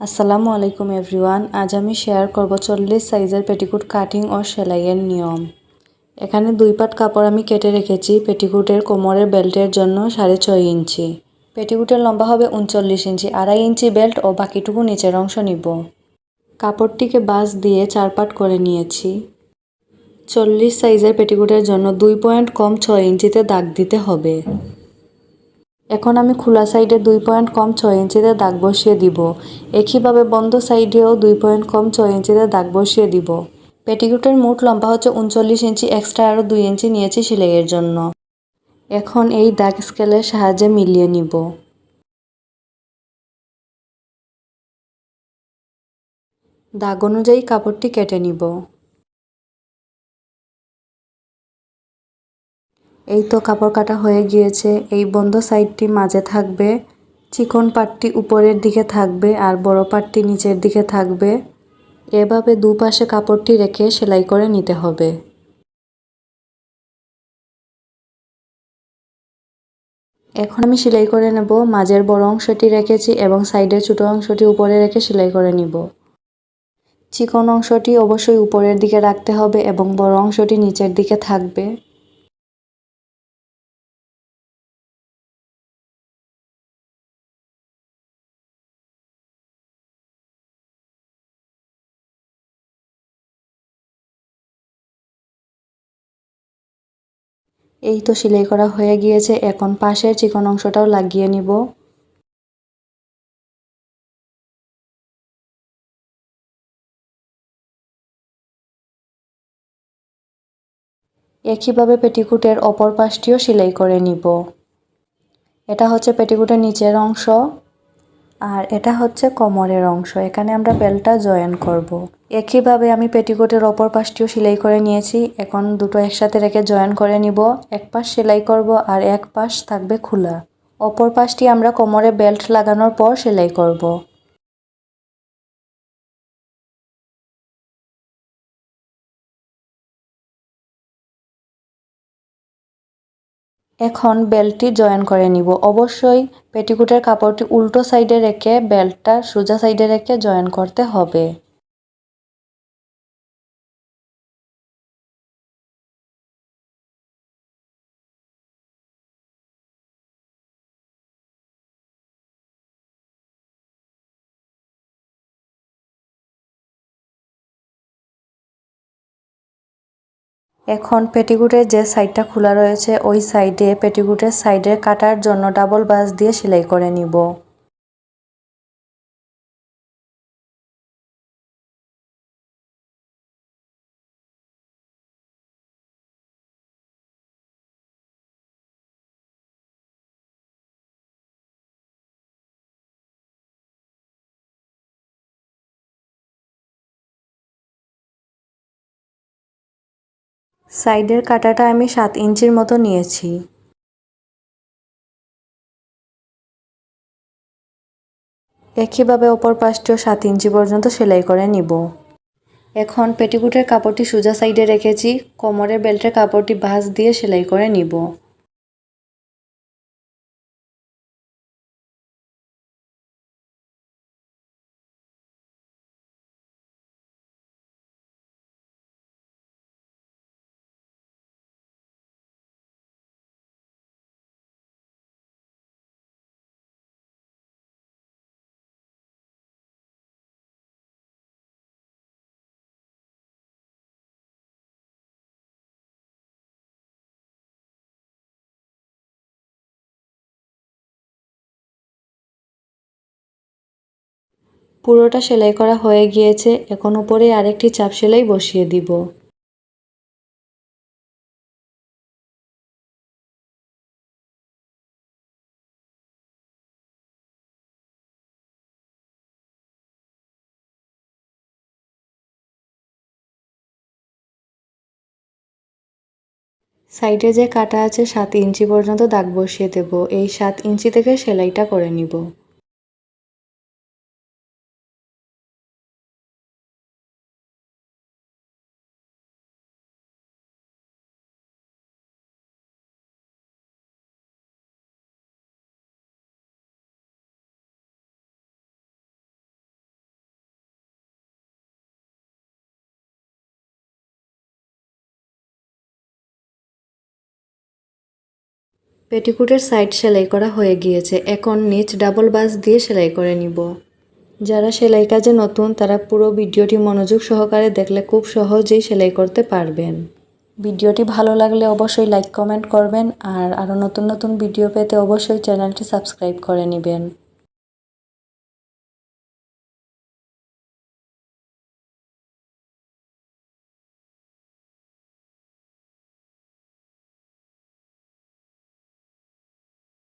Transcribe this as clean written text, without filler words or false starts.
আসসালামু আলাইকুম এভরিওয়ান। আজ আমি শেয়ার করব 40 সাইজের পেটিকুট কাটিং ও সেলাইয়ের নিয়ম। এখানে 2 পাট কাপড় আমি কেটে রেখেছি পেটিকুটের কোমরের বেল্টের জন্য 6.5 ইঞ্চি। পেটিকুটের লম্বা হবে 39 ইঞ্চি, 2.5 ইঞ্চি বেল্ট ও বাকিটুকু নিচের অংশ নিব। কাপড়টিকে বাঁশ দিয়ে 4 পাট করে নিয়েছি। 40 সাইজের পেটিকুটের জন্য 2 পয়েন্ট কম 6 ইঞ্চিতে দাগ দিতে হবে। এখন আমি খোলা সাইডে 2 পয়েন্ট কম 6 ইঞ্চিতে দাগ বসিয়ে দিব। একইভাবে বন্ধ সাইডেও 2 পয়েন্ট কম 6 ইঞ্চিতে দাগ বসিয়ে দিব। পেটিকুটের মোট লম্বা হচ্ছে 39 ইঞ্চি, এক্সট্রা আরও 2 ইঞ্চি নিয়েছি সেলাইয়ের জন্য। এখন এই দাগ স্কেলের সাহায্যে মিলিয়ে নিব। দাগ অনুযায়ী কাপড়টি কেটে নিব। এই তো কাপড় কাটা হয়ে গিয়েছে। এই বন্ধ সাইডটি মাঝে থাকবে, চিকন পাটটি উপরের দিকে থাকবে আর বড় পাটটি নিচের দিকে থাকবে। এভাবে দুপাশে কাপড়টি রেখে সেলাই করে নিতে হবে। এখন আমি সেলাই করে নেব। মাঝের বড় অংশটি রেখেছি এবং সাইডের ছোট অংশটি উপরে রেখে সেলাই করে নিব। চিকন অংশটি অবশ্যই উপরের দিকে রাখতে হবে এবং বড় অংশটি নিচের দিকে থাকবে। এই তো সেলাই করা হয়ে গিয়েছে। এখন পাশের চিকন অংশটাও লাগিয়ে নিব। একইভাবে পেটিকুটের অপর পাশটিও সেলাই করে নিব। এটা হচ্ছে পেটিকুটের নিচের অংশ আর এটা হচ্ছে কোমরের অংশ। এখানে আমরা বেল্টটা জয়েন করব। একইভাবে আমি পেটিকোটের অপর পাশটিও সেলাই করে নিয়েছি। এখন দুটো একসাথে রেখে জয়েন করে নিব। এক পাশ সেলাই করব আর এক পাশ থাকবে খোলা। অপর পাশটি আমরা কোমরে বেল্ট লাগানোর পর সেলাই করব। এখন বেল্টটি জয়েন করে নিব। অবশ্যই পেটিকোটের কাপড়টি উল্টো সাইডে রেখে বেল্টটা সোজা সাইডে রেখে জয়েন করতে হবে। এখন পেটিকুটের যে সাইডটা খোলা রয়েছে ওই সাইডে পেটিকুটের সাইডের কাটার জন্য ডাবল ভাঁজ দিয়ে সেলাই করে নিব। সাইডের কাটাটা আমি 7 ইঞ্চির মতো নিয়েছি। একইভাবে অপর পাশটিও 7 ইঞ্চি পর্যন্ত সেলাই করে নিব। এখন পেটিকুটের কাপড়টি সোজা সাইডে রেখেছি, কোমরের বেল্টের কাপড়টি ভাঁজ দিয়ে সেলাই করে নিব। পুরোটা সেলাই করা হয়ে গিয়েছে। এখন উপরে আরেকটি চাপ সেলাই বসিয়ে দিব। সাইডে যে কাটা আছে 7 ইঞ্চি পর্যন্ত দাগ বসিয়ে দেব। এই 7 ইঞ্চি থেকে সেলাইটা করে নিব। পেটিকুটের সাইড সেলাই করা হয়ে গিয়েছে, এখন নিচ ডাবল বাস দিয়ে সেলাই করে নিব। যারা সেলাই কাজে নতুন তারা পুরো ভিডিওটি মনোযোগ সহকারে দেখলে খুব সহজেই সেলাই করতে পারবেন। ভিডিওটি ভালো লাগলে অবশ্যই লাইক কমেন্ট করবেন আর আরও নতুন নতুন ভিডিও পেতে অবশ্যই চ্যানেলটি সাবস্ক্রাইব করে নেবেন।